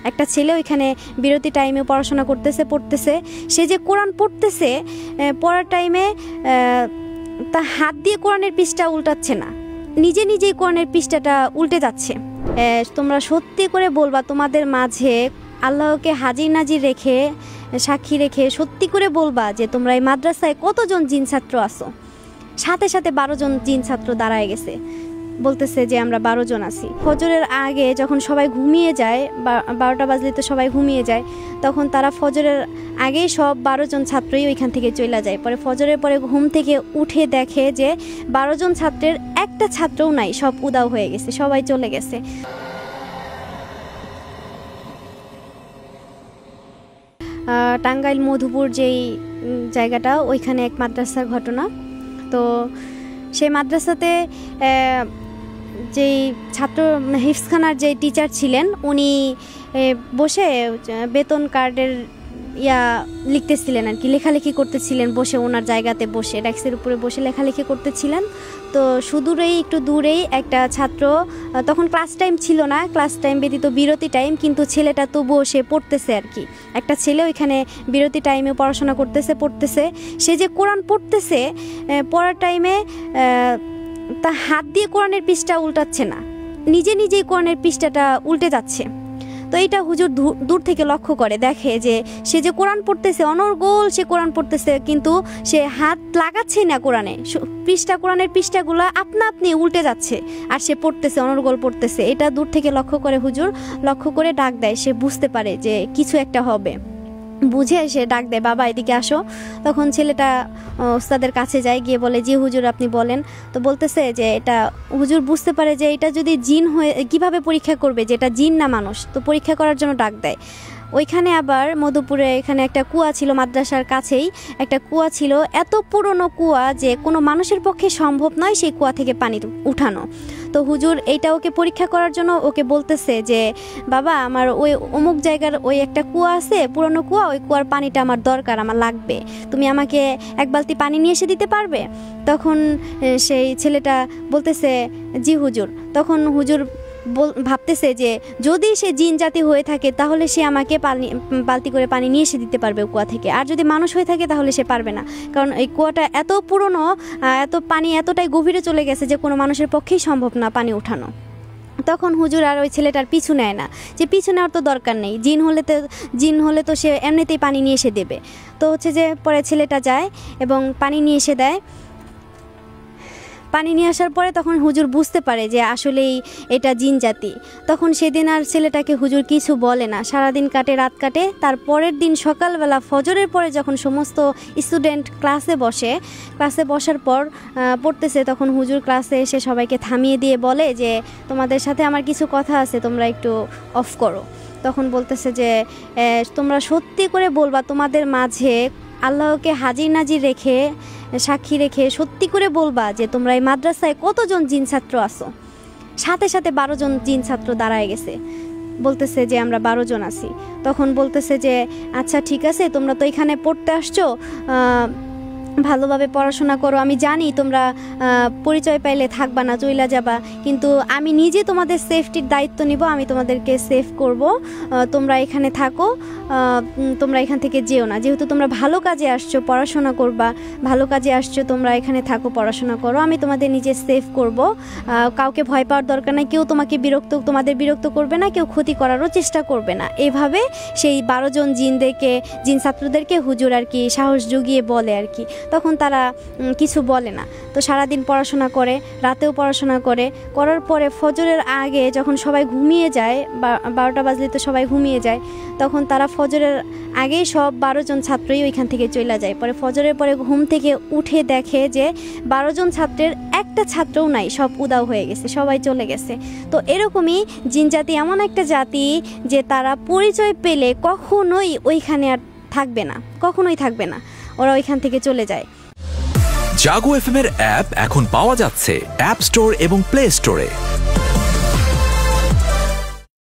একটা ছেলে ওইখানে বিরতি টাইমে পড়াশোনা পড়তেছে সে যে কোরআন পড়তেছে, পড়ার টাইমে তা হাত দিয়ে কোরআনের পৃষ্ঠা উল্টাচ্ছে না, নিজেই কোরআনের পৃষ্ঠাটা উল্টে যাচ্ছে। তোমরা সত্যি করে বলবা তোমাদের মাঝে আল্লাহকে হাজির নাজির রেখে, সাক্ষী রেখে সত্যি করে বলবা যে তোমরা এই মাদ্রাসায় কতজন জিন ছাত্র আছো। সাথে 12 জন জিন ছাত্র দাঁড়ায় গেছে, বলতেছে যে আমরা 12 জন আছি। ফজরের আগে যখন সবাই ঘুমিয়ে যায়, 12টা বাজলে তো সবাই ঘুমিয়ে যায়, তখন তারা ফজরের আগেই সব 12 জন ছাত্রই ওইখান থেকে চলে যায়। পরে ফজরের পরে ঘুম থেকে উঠে দেখে যে 12 জন ছাত্রের একটা ছাত্রও নাই, সব উদাও হয়ে গেছে, সবাই চলে গেছে। টাঙ্গাইল মধুপুর যেই জায়গাটা, ওইখানে এক মাদ্রাসার ঘটনা। তো সেই মাদ্রাসাতে যেই ছাত্র হিফজখানার যে টিচার ছিলেন, উনি বসে বেতন কার্ডের লিখতেছিলেন আর কি, লেখালেখি করতেছিলেন বসে, ওনার জায়গাতে বসে ডেস্কের উপরে বসে লেখালেখি করতেছিলেন। তো একটু দূরেই একটা ছাত্র, তখন ক্লাস টাইম ছিল না, ক্লাস টাইম ব্যতীত বিরতি টাইম, কিন্তু ছেলেটা তবুও সে পড়তেছে আর কি। একটা ছেলে ওইখানে বিরতি টাইমে পড়াশোনা পড়তেছে সে যে কোরআন পড়তেছে, পড়ার টাইমে তা হাত দিয়ে কোরআনের পৃষ্ঠা উল্টাচ্ছে না, নিজেই কোরআনের পৃষ্ঠাটা উল্টে যাচ্ছে। তো এইটা হুজুর দূর থেকে লক্ষ্য করে, দেখে যে সে যে কোরআন পড়তেছে, অনর্গল সে কোরআন পড়তেছে, কিন্তু সে হাত লাগাচ্ছে না কোরআনে, কোরআনের পৃষ্ঠাগুলো আপনি উল্টে যাচ্ছে, আর সে পড়তেছে, অনর্গল পড়তেছে। এটা দূর থেকে লক্ষ্য করে হুজুর, লক্ষ্য করে ডাক দেয়। সে বুঝতে পারে যে কিছু একটা হবে, বুঝে সে ডাক দেয়, বাবা এদিকে আসো। তখন ছেলেটা ওস্তাদের কাছে যায়, গিয়ে বলে, জি হুজুর আপনি বলেন। তো বলতেছে যে এটা, হুজুর বুঝতে পারে যে এটা যদি জিন হয়ে কিভাবে পরীক্ষা করবে যে এটা জিন না মানুষ, তো পরীক্ষা করার জন্য ডাক দেয়। ওইখানে আবার মধুপুরে এখানে একটা কুয়া ছিল, মাদ্রাসার কাছেই একটা কুয়া ছিল, এত পুরনো কুয়া যে কোনো মানুষের পক্ষে সম্ভব নয় সেই কুয়া থেকে পানি উঠানো। তো হুজুর এইটা ওকে পরীক্ষা করার জন্য ওকে বলতেছে যে বাবা আমার ওই অমুক জায়গার ওই একটা কুয়া আছে, পুরনো কুয়া, ওই কুয়ার পানিটা আমার দরকার, আমার লাগবে, তুমি আমাকে 1 বালতি পানি নিয়ে এসে দিতে পারবে? তখন সেই ছেলেটা বলতেছে জি হুজুর। তখন হুজুর ভাবতেছে যে যদি সে জিন জাতি হয়ে থাকে তাহলে সে আমাকে বালতি করে পানি নিয়ে এসে দিতে পারবে কুয়া থেকে, আর যদি মানুষ হয়ে থাকে তাহলে সে পারবে না, কারণ এই কুয়াটা এত পুরনো, এত পানি এতটাই গভীরে চলে গেছে যে কোনো মানুষের পক্ষেই সম্ভব না পানি উঠানো। তখন হুজুর আর ওই ছেলেটার পিছু নেয় না, যে পিছু নেওয়ার তো দরকার নেই, জিন হলে তো সে এমনিতেই পানি নিয়ে এসে দেবে। তো হচ্ছে যে পরে ছেলেটা যায় এবং পানি নিয়ে এসে দেয়। পানি নিয়ে আসার পরে তখন হুজুর বুঝতে পারে যে আসলেই এটা জিন জাতি। তখন সেদিন আর ছেলেটাকে হুজুর কিছু বলে না, সারাদিন কাটে, রাত কাটে। তার পরের দিন সকালবেলা ফজরের পরে যখন সমস্ত স্টুডেন্ট ক্লাসে বসার পর পড়তেছে, তখন হুজুর ক্লাসে এসে সবাইকে থামিয়ে দিয়ে বলে যে তোমাদের সাথে আমার কিছু কথা আছে, তোমরা একটু অফ করো। তখন বলতেছে যে তোমরা সত্যি করে বলবা তোমাদের মাঝে আল্লাহকে হাজির নাজির রেখে, সাক্ষী রেখে সত্যি করে বলবা যে তোমরা এই মাদ্রাসায় কতজন জিন ছাত্র আছো। সাথে 12 জন জিন ছাত্র দাঁড়ায় গেছে, বলতেছে যে আমরা 12 জন আছি। তখন বলতেছে যে আচ্ছা ঠিক আছে, তোমরা তো এখানে পড়তে আসছো, ভালোভাবে পড়াশোনা করো, আমি জানি তোমরা পরিচয় পাইলে থাকবা না, চইলা যাবা, কিন্তু আমি নিজে তোমাদের সেফটির দায়িত্ব নিব, আমি তোমাদেরকে সেফ করব, তোমরা এখানে থাকো, তোমরা এখান থেকে যেও না, যেহেতু তোমরা ভালো কাজে আসছো, পড়াশোনা করবা, ভালো কাজে আসছো, তোমরা এখানে থাকো, পড়াশোনা করো, আমি তোমাদের নিজে সেফ করব, কাউকে ভয় পাওয়ার দরকার নাই, কেউ তোমাদের বিরক্ত করবে না, কেউ ক্ষতি করারও চেষ্টা করবে না। এভাবে সেই 12 জন জিন ছাত্রদেরকে হুজুর আর কি সাহস জুগিয়ে বলে আর কি। তখন তারা কিছু বলে না। তো সারাদিন পড়াশোনা করে, রাতেও পড়াশোনা করার পরে ফজরের আগে যখন সবাই ঘুমিয়ে যায়, 12টা বাজলে তো সবাই ঘুমিয়ে যায়, তখন তারা ফজরের আগেই সব 12 জন ছাত্রই ওইখান থেকে চলে যায়। পরে ফজরের পরে ঘুম থেকে উঠে দেখে যে 12 জন ছাত্রের একটা ছাত্রও নাই, সব উদাও হয়ে গেছে, সবাই চলে গেছে। তো এরকমই জিন জাতি এমন একটা জাতি যে তারা পরিচয় পেলে কখনোই ওইখানে আর থাকবে না, কখনোই থাকবে না, ওরা ওইখান থেকে চলে যায়। জাগো এফএম এর অ্যাপ এখন পাওয়া যাচ্ছে অ্যাপ স্টোর এবং প্লে স্টোরে।